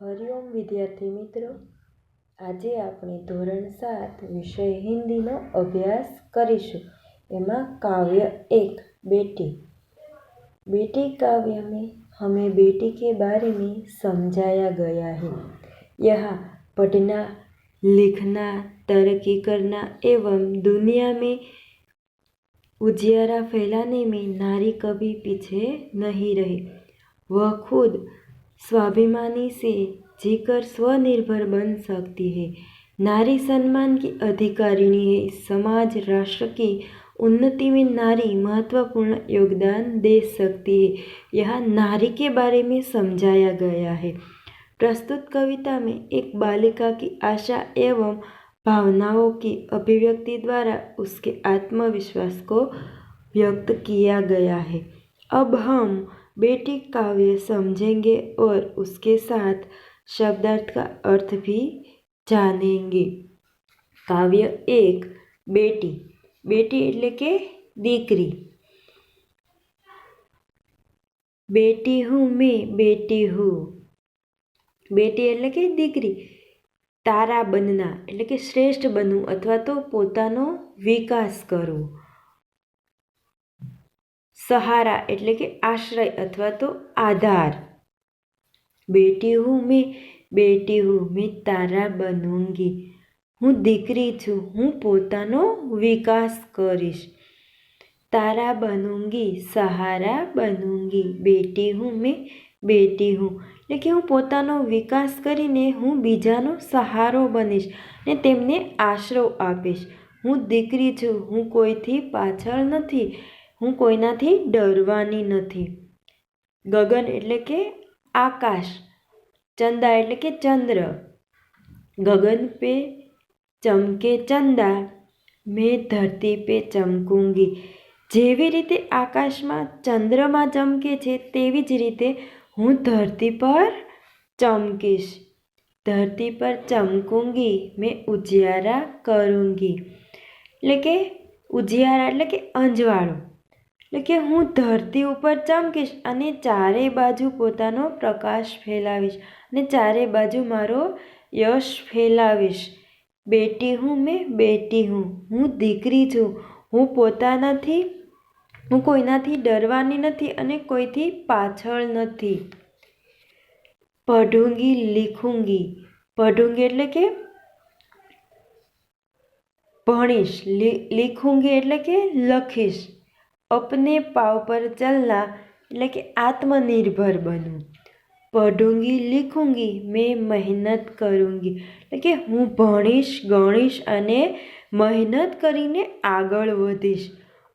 હરિઓમ વિદ્યાર્થી મિત્રો, આજે આપણે ધોરણ 7 વિષય હિન્દીનો અભ્યાસ કરીશું। એમાં काव्य 1 बेटी। बेटी काव्य में हमें बेटी के बारे में समझाया गया है। यहाँ पढ़ना, लिखना, तरक्की करना एवं दुनिया में उजियारा फैलाने में नारी कभी पीछे नहीं रही। वह खुद स्वाभिमानी से जीकर स्वनिर्भर बन सकती है। नारी सम्मान की अधिकारिणी है। समाज राष्ट्र की उन्नति में नारी महत्वपूर्ण योगदान दे सकती है। यहाँ नारी के बारे में समझाया गया है। प्रस्तुत कविता में एक बालिका की आशा एवं भावनाओं की अभिव्यक्ति द्वारा उसके आत्मविश्वास को व्यक्त किया गया है। अब हम बेटी काव्य समझेंगे और उसके साथ शब्दार्थ का अर्थ भी जानेंगे। काव्य 1 बेटी। बेटी એટલે કે દીકરી। बेटी हूँ मैं, बेटी हूँ। बेटी એટલે કે દીકરી। તારા બનના એટલે કે શ્રેષ્ઠ બનવું અથવા તો પોતાનો વિકાસ કરવો। સહારા એટલે કે આશ્રય અથવા તો આધાર। બેટી હું મેં, બેટી હું મેં તારા બનूंगी। હું દીકરી છું, હું પોતાનો વિકાસ કરીશ। તારા બનूंगी, સહારા બનूंगी। બેટી હું મેં, બેટી હું એટલે કે હું પોતાનો વિકાસ કરીને હું બીજાનો સહારો બનીશ અને તેમને આશરો આપીશ। હું દીકરી છું, હું કોઈથી પાછળ નથી, હું કોઈનાથી ડરવાની નથી। ગગન એટલે કે આકાશ। ચંદા એટલે કે ચંદ્ર। गगन पे चमके चंदा, मैं धरती पे चमकूंगी। જેવી રીતે આકાશમાં ચંદ્રમા ચમકે છે તેવી જ રીતે હું ધરતી પર ચમકીશ। ધરતી પર ચમકूंगी, मैं ઉજિયારા કरूंगी એટલે કે ઉજિયારા એટલે કે અંજવાળો એટલે કે હું ધરતી ઉપર ચમકીશ અને ચારે બાજુ પોતાનો પ્રકાશ ફેલાવીશ અને ચારે બાજુ મારો यश फैलावीश। बेटी हूँ मैं, बेटी हूँ हूँ दीकरी छूँ, हूँ पोतानाथी, हूँ कोईनाथी डरवानी नथी अने कोईथी पाछळ नथी। पढ़ूंगी, लिखूंगी। पढ़ूंगी एटले के भणीश। लिखूंगी एटले के लखीश। अपने पाव पर चलना एटले के आत्मनिर्भर बनूँ। पढ़ूंगी, लिखूंगी, मैं मेहनत करूंगी એટલે કે હું ભણીશ, ગણીશ અને મહેનત કરીને આગળ વધીશ।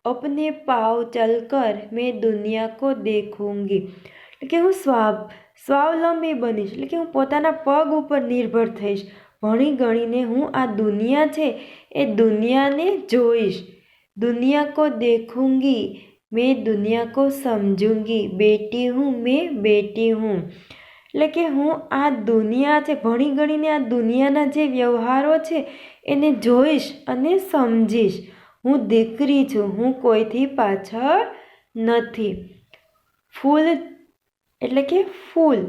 अपने पाव चलकर मैं दुनिया को देखूंगी એટલે કે હું સ્વાવલંબી બનીશ એટલે કે હું પોતાના પગ ઉપર નિર્ભર થઈશ। ભણી ગણીને હું આ દુનિયા છે એ દુનિયાને જોઈશ। दुनिया को देखूंगी, मैं दुनिया को समझूंगी। बेटी हूँ मैं, बेटी हूँ એટલે કે હું આ દુનિયા છે ભણી ગણીને આ દુનિયાના જે વ્યવહારો છે એને જોઈશ અને સમજીશ। હું દીકરી છું, હું કોઈથી પાછળ નથી। ફૂલ એટલે કે ફૂલ।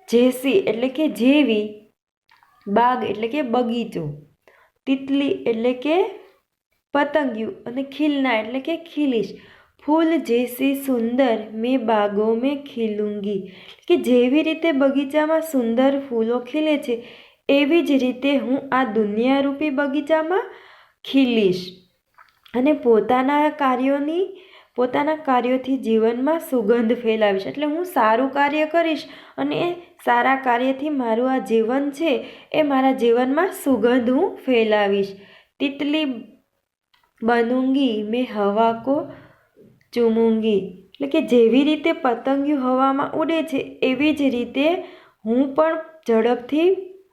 જેસી એટલે કે જેવી। બાગ એટલે કે બગીચો। તિતલી એટલે કે પતંગિયું અને ખીલના એટલે કે ખીલીશ। फूल जैसी सुंदर मैं बागों में खिलूंगी कि जेवी रीते बगीचा में सुंदर फूलों खिले छे एवी ज रीते हूँ आ दुनिया रूपी बगीचा में खिलीश अने पोताना कार्योथी जीवन में सुगंध फैलावीश एटले हूँ सारू कार्य करीश अने सारा कार्यथी मारू आ जीवन छे ए मारा जीवन में सुगंध हूँ फैलावीश। तितली बनूंगी, मैं हवा को चूमूंगी એટલે કે જેવી રીતે પતંગિયું હવામાં ઉડે છે એવી જ રીતે હું પણ ઝડપથી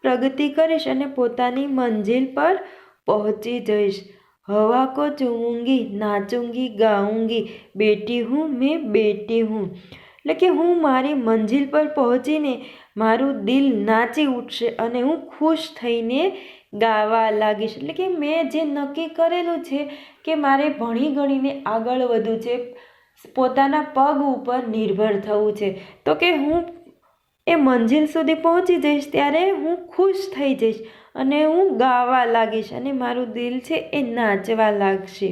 પ્રગતિ કરીશ અને પોતાની મંજિલ પર પહોંચી જઈશ। હવા को चूमूंगी, नाचूंगी, गाऊंगी। बेटी हूँ मैं, बेटी हूँ એટલે કે હું મારી મંજિલ પર પહોંચીને મારું દિલ નાચી ઉઠશે અને હું ખુશ થઈને ગાવા લાગીશ એટલે કે મેં જે નક્કી કરેલું છે કે મારે ભણી ગણીને આગળ વધવું છે, પોતાના પગ ઉપર નિર્ભર થવું છે, તો કે હું એ મંજિલ સુધી પહોંચી જઈશ ત્યારે હું ખુશ થઈ જઈશ અને હું ગાવા લાગીશ અને મારું દિલ છે એ નાચવા લાગશે.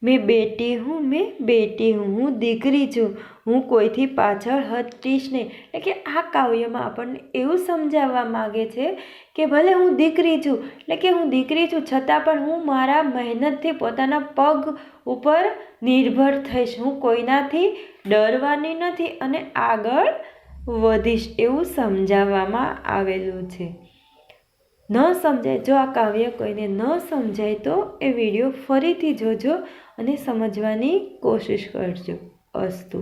મેં બેટી હું, હું દીકરી છું, હું કોઈથી પાછળ હટીશ નહીં. એટલે કે આ કાવ્યમાં આપણને એવું સમજાવવા માગે છે કે ભલે હું દીકરી છું, એટલે કે હું દીકરી છું છતાં પણ હું મારા મહેનતથી પોતાના પગ ઉપર નિર્ભર થઈશ. હું કોઈનાથી ડરવાની નથી અને આગળ વધીશ એવું સમજાવવામાં આવેલું છે. ન સમજાય, જો આ કાવ્ય કોઈને ન સમજાય તો એ વિડીયો ફરીથી જોજો અને સમજવાની કોશિશ કરજો. અસ્તુ.